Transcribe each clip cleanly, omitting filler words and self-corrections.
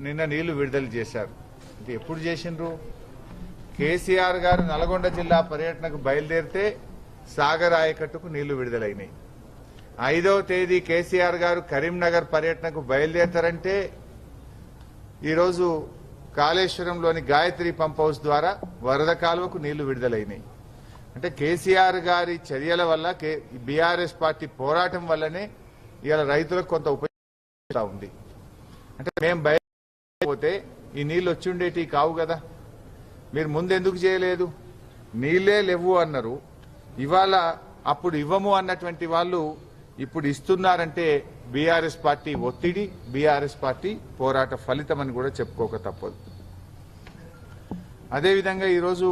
నిన్న నీళ్లు విడుదల చేశారు. ఇది ఎప్పుడు చేసిండ్రు? కేసీఆర్ గారు నల్గొండ జిల్లా పర్యటనకు బయలుదేరితే సాగర్ ఆయకట్టుకు నీళ్లు విడుదలైనాయి. 5వ తేదీ కేసీఆర్ గారు కరీంనగర్ పర్యటనకు బయలుదేరతారంటే ఈరోజు కాళేశ్వరంలోని గాయత్రి పంప్ హౌస్ ద్వారా వరద కాలువకు నీళ్లు విడుదలైనాయి. అంటే కేసీఆర్ గారి చర్యల వల్ల బీఆర్ఎస్ పార్టీ పోరాటం వల్లనే ఇవాళ రైతులకు కొంత ఉపయోగం ఉంది. అంటే మేము బయలుపోతే ఈ నీళ్లు వచ్చి ఉండేటి కావు కదా, మీరు ముందెందుకు చేయలేదు? నీళ్లే లేవు అన్నారు, ఇవాళ అప్పుడు ఇవ్వము అన్నటువంటి వాళ్ళు ఇప్పుడు ఇస్తున్నారంటే బీఆర్ఎస్ పార్టీ ఒత్తిడి, బీఆర్ఎస్ పార్టీ పోరాట ఫలితం అని కూడా చెప్పుకోక తప్పదు. అదేవిధంగా ఈరోజు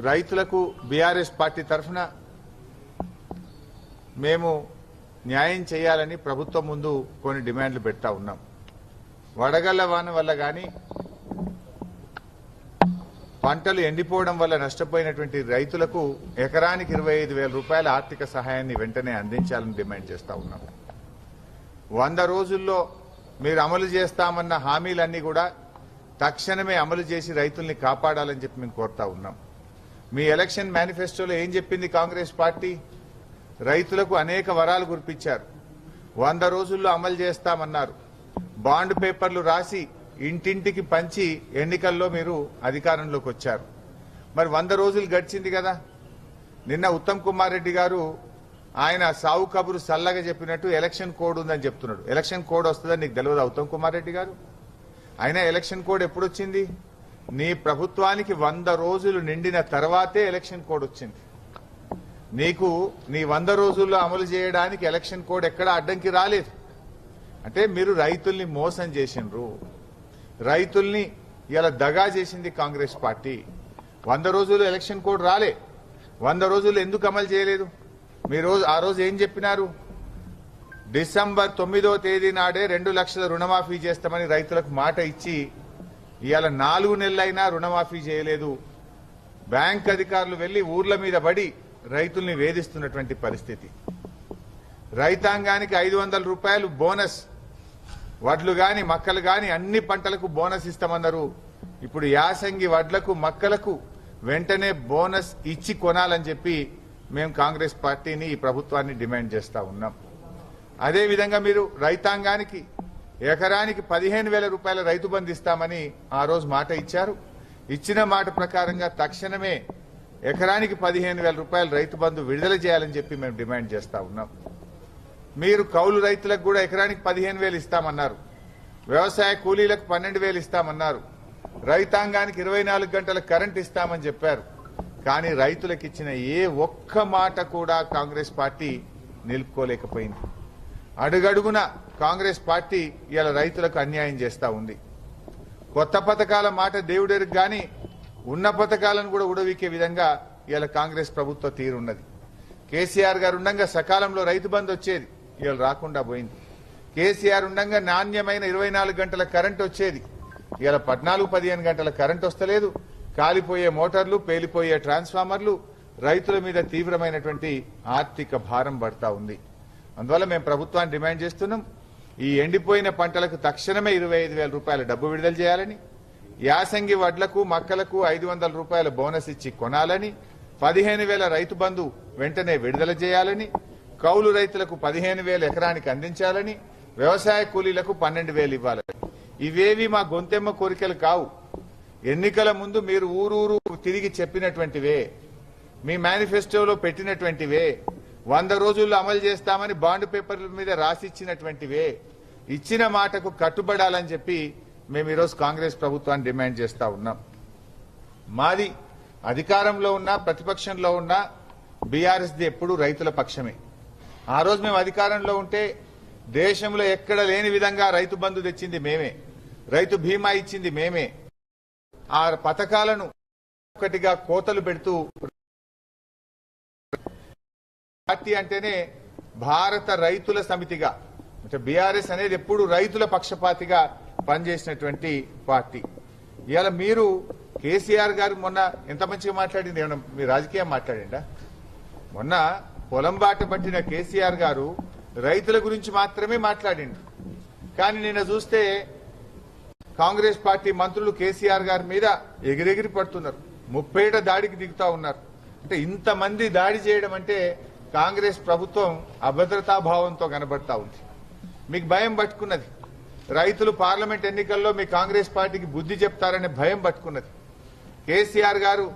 రైతులకు బీఆర్ఎస్ పార్టీ తరఫున మేము న్యాయం చేయాలని ప్రభుత్వం ముందు కొన్ని డిమాండ్లు పెడతా ఉన్నాం. వడగళ్ల వాన వల్ల గాని పంటలు ఎండిపోవడం వల్ల నష్టపోయినటువంటి రైతులకు ఎకరానికి 25,000 రూపాయల ఆర్థిక సహాయాన్ని వెంటనే అందించాలని డిమాండ్ చేస్తా ఉన్నాం. 100 రోజుల్లో మీరు అమలు చేస్తామన్న హామీలన్నీ కూడా తక్షణమే అమలు చేసి రైతుల్ని కాపాడాలని చెప్పి మేము కోరుతా ఉన్నాం. మీ ఎలక్షన్ మేనిఫెస్టోలో ఏం చెప్పింది కాంగ్రెస్ పార్టీ? రైతులకు అనేక వరాలు కురిపించారు. 100 రోజుల్లో అమలు చేస్తామన్నారు. బాండ్ పేపర్లు రాసి ఇంటింటికి పంచి ఎన్నికల్లో మీరు అధికారంలోకి వచ్చారు. మరి 100 రోజులు గడిచింది కదా. నిన్న ఉత్తమ్ కుమార్ రెడ్డి గారు ఆయన సావు కబురు సల్లగా చెప్పినట్టు ఎలక్షన్ కోడ్ ఉందని చెప్తున్నాడు. ఎలక్షన్ కోడ్ వస్తుందని నీకు తెలియదా ఉత్తమ్ కుమార్ రెడ్డి గారు? అయినా ఎలక్షన్ కోడ్ ఎప్పుడు వచ్చింది? నీ ప్రభుత్వానికి 100 రోజులు నిండిన తర్వాతే ఎలక్షన్ కోడ్ వచ్చింది. నీకు నీ 100 రోజుల్లో అమలు చేయడానికి ఎలక్షన్ కోడ్ ఎక్కడా అడ్డంకి రాలేదు. అంటే మీరు రైతుల్ని మోసం చేసిండ్రు, రైతుల్ని ఇలా దగా చేసింది కాంగ్రెస్ పార్టీ. 100 రోజులు ఎలక్షన్ కోడ్ రాలే, 100 రోజులు ఎందుకు అమలు చేయలేదు? మీరు ఆ రోజు ఏం చెప్పినారు? డిసెంబర్ 9వ తేదీ నాడే 2 లక్షల రుణమాఫీ చేస్తామని రైతులకు మాట ఇచ్చి ఇవాళ 4 నెలలైనా రుణమాఫీ చేయలేదు. బ్యాంక్ అధికారులు వెళ్లి ఊర్ల మీద పడి రైతుల్ని వేధిస్తున్నటువంటి పరిస్థితి. రైతాంగానికి 500 రూపాయలు బోనస్, వడ్లు గాని మక్కలు గాని అన్ని పంటలకు బోనస్ ఇస్తామన్నారు. ఇప్పుడు యాసంగి వడ్లకు మక్కలకు వెంటనే బోనస్ ఇచ్చి కొనాలని చెప్పి మేము కాంగ్రెస్ పార్టీని ఈ ప్రభుత్వాన్ని డిమాండ్ చేస్తా ఉన్నాం. అదేవిధంగా మీరు రైతాంగానికి ఎకరానికి 15,000 రూపాయల రైతు బంధు ఇస్తామని ఆ రోజు మాట ఇచ్చారు. ఇచ్చిన మాట ప్రకారంగా తక్షణమే ఎకరానికి 15,000 రూపాయల రైతు బంధు విడుదల చేయాలని చెప్పి మేము డిమాండ్ చేస్తా ఉన్నాం. మీరు కౌలు రైతులకు కూడా ఎకరానికి 15,000 ఇస్తామన్నారు. వ్యవసాయ కూలీలకు 12,000 ఇస్తామన్నారు. రైతాంగానికి 24 గంటల కరెంట్ ఇస్తామని చెప్పారు. కానీ రైతులకు ఇచ్చిన ఏ ఒక్క మాట కూడా కాంగ్రెస్ పార్టీ నిలుపుకోలేకపోయింది. అడుగడుగున కాంగ్రెస్ పార్టీ ఇలా రైతులకు అన్యాయం చేస్తా ఉంది. కొత్త పథకాల మాట దేవుడెరుగు గాని ఉన్న పథకాలను కూడా ఉడవీకే విధంగా ఇలా కాంగ్రెస్ ప్రభుత్వ తీరున్నది. కేసీఆర్ గారు ఉండగా సకాలంలో రైతు బంధు వచ్చేది, ఇవాళ రాకుండా పోయింది. కేసీఆర్ ఉండగా నాణ్యమైన 24 గంటల కరెంట్ వచ్చేది, ఇవాళ 14-15 గంటల కరెంట్ వస్తలేదు. కాలిపోయే మోటార్లు, పేలిపోయే ట్రాన్స్ఫార్మర్లు, రైతుల మీద తీవ్రమైనటువంటి ఆర్థిక భారం పడతా ఉంది. అందువల్ల మేము ప్రభుత్వాన్ని డిమాండ్ చేస్తున్నాం, ఈ ఎండిపోయిన పంటలకు తక్షణమే 25,000 రూపాయల డబ్బు విడుదల చేయాలని, యాసంగి వడ్లకు మక్కలకు 500 రూపాయల బోనస్ ఇచ్చి కొనాలని, 15,000 రైతు బంధు వెంటనే విడుదల చేయాలని, కౌలు రైతులకు 15,000 ఎకరానికి అందించాలని, వ్యవసాయ కూలీలకు 12,000 ఇవ్వాలని. ఇవేవి మా గొంతెమ్మ కోరికలు కావు. ఎన్నికల ముందు మీరు ఊరూరు తిరిగి చెప్పినటువంటివే, మీ మేనిఫెస్టోలో పెట్టినటువంటివే, 100 రోజుల్లో అమలు చేస్తామని బాండ్ పేపర్ల మీద రాసిచ్చినటువంటివే. ఇచ్చిన మాటకు కట్టుబడాలని చెప్పి మేము ఈరోజు కాంగ్రెస్ ప్రభుత్వాన్ని డిమాండ్ చేస్తా ఉన్నాం. మాది అధికారంలో ఉన్నా ప్రతిపక్షంలో ఉన్నా బీఆర్ఎస్ది ఎప్పుడు రైతుల పక్షమే. ఆ రోజు మేము అధికారంలో ఉంటే దేశంలో ఎక్కడ లేని విధంగా రైతు బంధు తెచ్చింది మేమే, రైతు బీమా ఇచ్చింది మేమే. ఆ పథకాలను ఒకటిగా కోతలు పెడుతూ, పార్టీ అంటేనే భారత రైతుల సమితిగా, అంటే బీఆర్ఎస్ అనేది ఎప్పుడు రైతుల పక్షపాతిగా పనిచేసినటువంటి పార్టీ. ఇవాళ మీరు కేసీఆర్ గారు మొన్న ఎంత మంచిగా మాట్లాడింది, ఏమన్నా మీ రాజకీయం మాట్లాడిండా? మొన్న పొలం బాట పట్టిన కేసీఆర్ గారు రైతుల గురించి మాత్రమే మాట్లాడిండు. కానీ నిన్న చూస్తే కాంగ్రెస్ పార్టీ మంత్రులు కేసీఆర్ గారి మీద ఎగిరెగిరి పడుతున్నారు, 30 దాడికి దిగుతా ఉన్నారు. అంటే ఇంతమంది దాడి చేయడం అంటే కాంగ్రెస్ ప్రభుత్వం అభద్రతాభావంతో కనబడతా ఉంది. మీకు భయం పట్టుకున్నది, రైతులు పార్లమెంట్ ఎన్నికల్లో మీ కాంగ్రెస్ పార్టీకి బుద్ధి చెప్తారనే భయం పట్టుకున్నది. కేసీఆర్ గారు